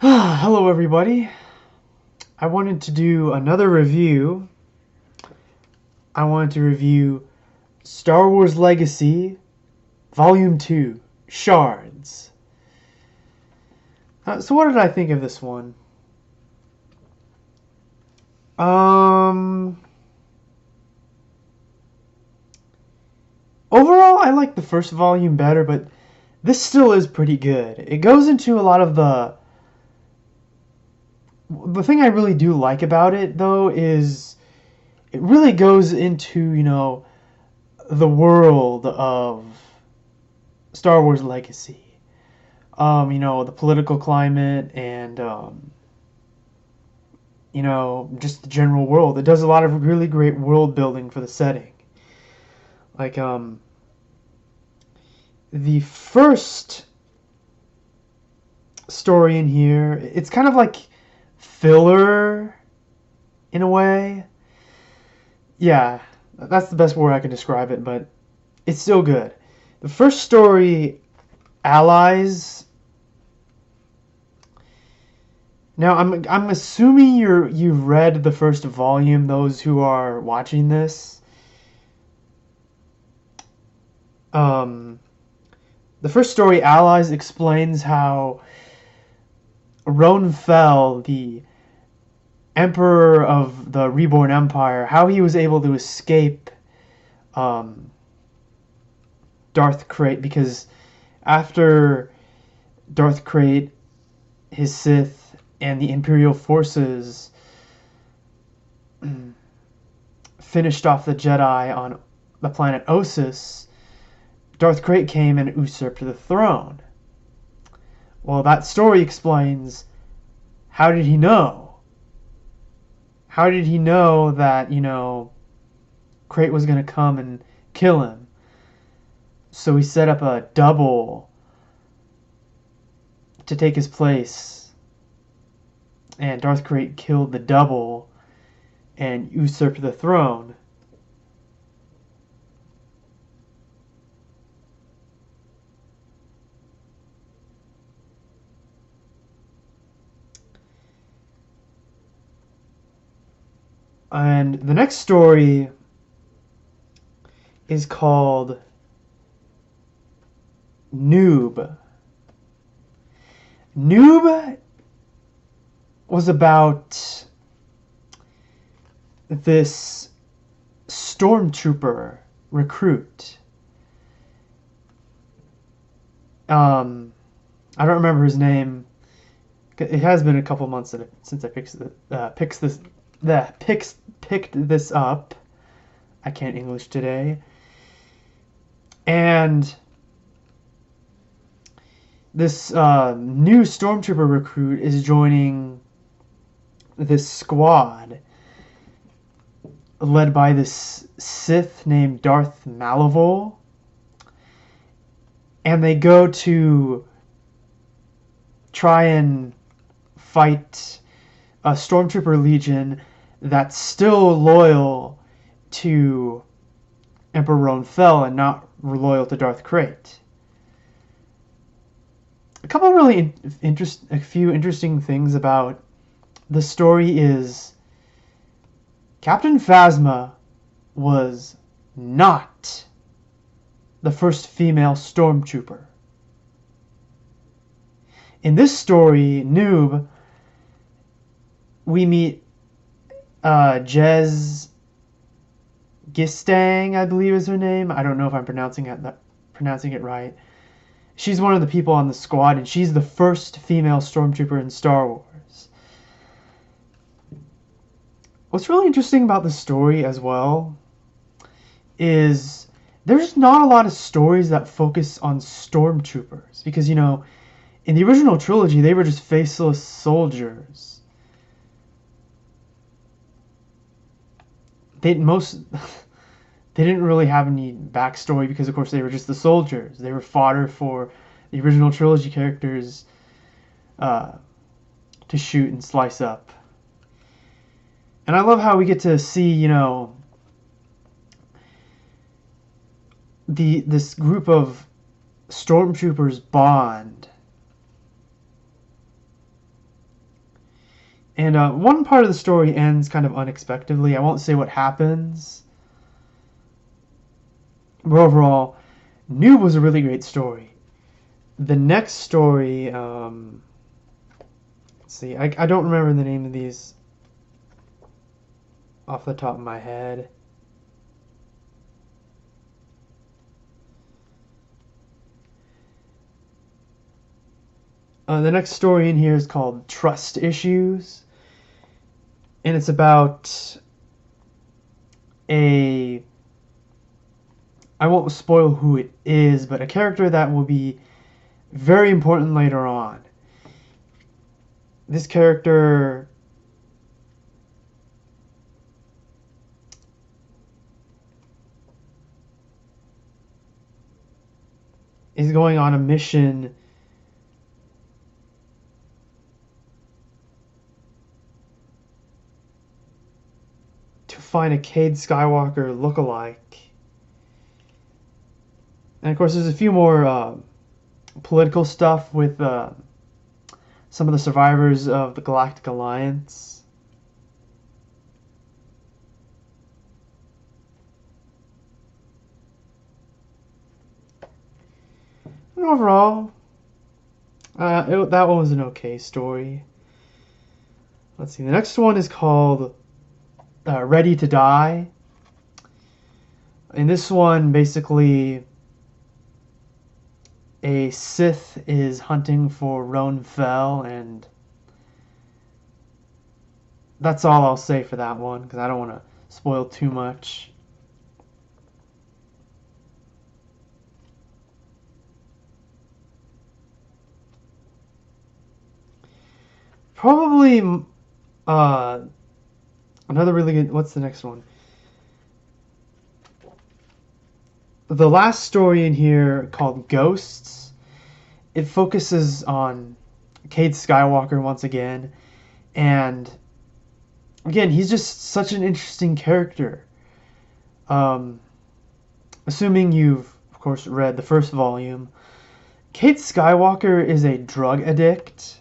Hello, everybody. I wanted to do another review. I wanted to review Star Wars Legacy, Volume 2, Shards. So, what did I think of this one? Um, Overall, I like the first volume better, but this still is pretty good. It goes into a lot of the thing I really do like about it, though, is it really goes into, the world of Star Wars Legacy. The political climate and, just the general world. It does a lot of really great world building for the setting. Like, the first story in here, it's kind of like filler in a way. Yeah, that's the best word I can describe it, but it's still good. The first story, Allies. Now, I'm assuming you've read the first volume. Those who are watching this, um, the first story, Allies, explains how Roan Fel, the Emperor of the Reborn Empire, how he was able to escape um, Darth Krayt, because after Darth Krayt, his Sith, and the Imperial forces finished off the Jedi on the planet Ossus, Darth Krayt came and usurped the throne. Well, that story explains, how did he know? How did he know that, Krayt was going to come and kill him? So he set up a double to take his place. And Darth Krayt killed the double and usurped the throne. And the next story is called Noob. Noob was about this stormtrooper recruit. I don't remember his name. It has been a couple months since I picked this up. I can't English today. And this new stormtrooper recruit is joining this squad led by this Sith named Darth Malivol. And they go to try and fight a stormtrooper legion that's still loyal to Emperor Roan Fel and not loyal to Darth Krayt. A few interesting things about the story is Captain Phasma was not the first female stormtrooper. In this story, Noob, we meet Jez Gistang, I believe is her name. I don't know if I'm pronouncing it right. She's one of the people on the squad, and she's the first female stormtrooper in Star Wars. What's really interesting about the story as well is there's not a lot of stories that focus on stormtroopers, because, in the original trilogy, they were just faceless soldiers. They didn't really have any backstory because, of course, they were just the soldiers. They were fodder for the original trilogy characters to shoot and slice up. And I love how we get to see, this group of stormtroopers bond. And one part of the story ends kind of unexpectedly. I won't say what happens. But overall, Noob was a really great story. The next story, let's see, I don't remember the name of these off the top of my head. The next story in here is called Trust Issues. And it's about I won't spoil who it is, but a character that will be very important later on. This character is going on a mission to find a Cade Skywalker lookalike. And of course, there's a few more political stuff with some of the survivors of the Galactic Alliance. And overall, that one was an okay story. Let's see, the next one is called Ready to Die. In this one, basically, a Sith is hunting for Roan Fel, and that's all I'll say for that one, because I don't want to spoil too much. Probably another really good... What's the next one? The last story in here, called Ghosts, it focuses on Cade Skywalker once again, and again, he's just such an interesting character. Assuming you've, of course, read the first volume, Cade Skywalker is a drug addict.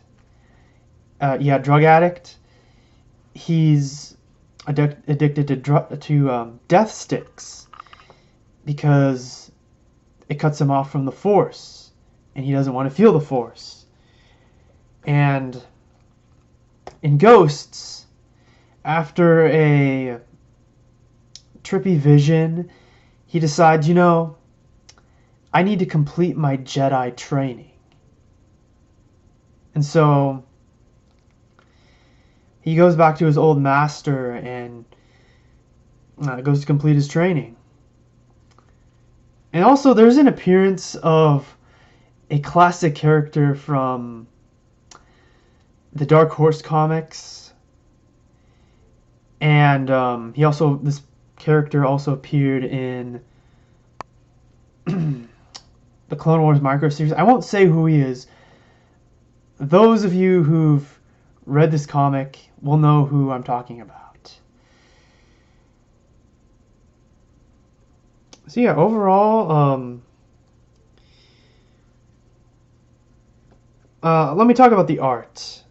Drug addict. He's addicted to death sticks because it cuts him off from the Force, and he doesn't want to feel the Force. And in Ghosts, after a trippy vision, he decides, I need to complete my Jedi training. And so he goes back to his old master and goes to complete his training. And also, there's an appearance of a classic character from the Dark Horse comics. And this character also appeared in the Clone Wars micro series. I won't say who he is. Those of you who've read this comic will know who I'm talking about. So yeah, overall, let me talk about the art.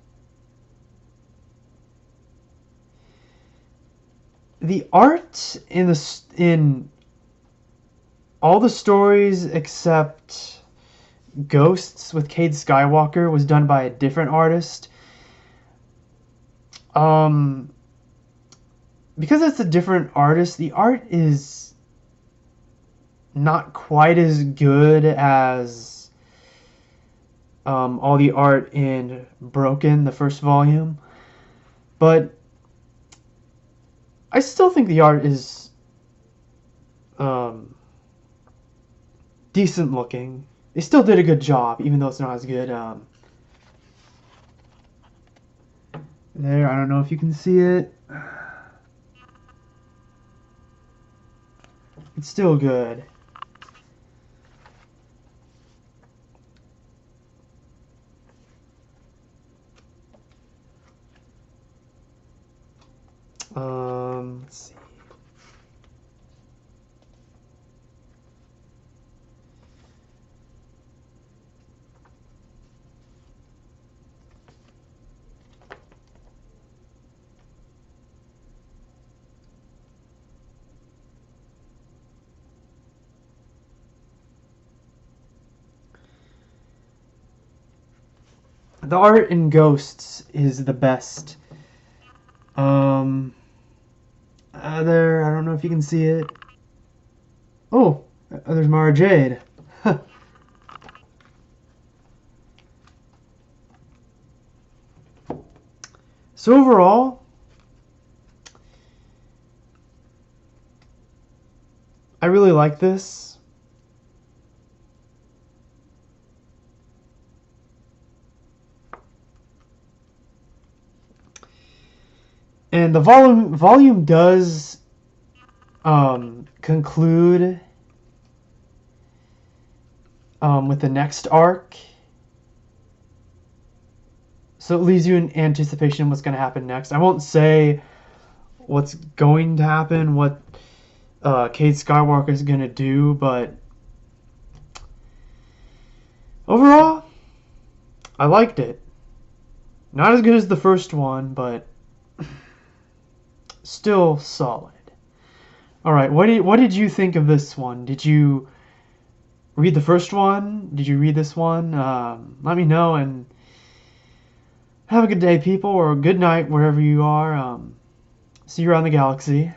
The art in all the stories except Ghosts with Cade Skywalker was done by a different artist. Because it's a different artist, the art is not quite as good as all the art in Broken, the first volume. But I still think the art is decent looking. They still did a good job, even though it's not as good. There, I don't know if you can see it. It's still good. Let's see. The art in Ghosts is the best. There, I don't know if you can see it. Oh, there's Mara Jade. So overall, I really like this. And the volume does conclude with the next arc. So it leaves you in anticipation of what's going to happen next. I won't say what's going to happen, what Cade Skywalker is going to do, but overall, I liked it. Not as good as the first one, but still solid. All right, what did you think of this one? Did you read the first one? Did you read this one? Let me know, and have a good day, people, or a good night wherever you are. See you around the galaxy.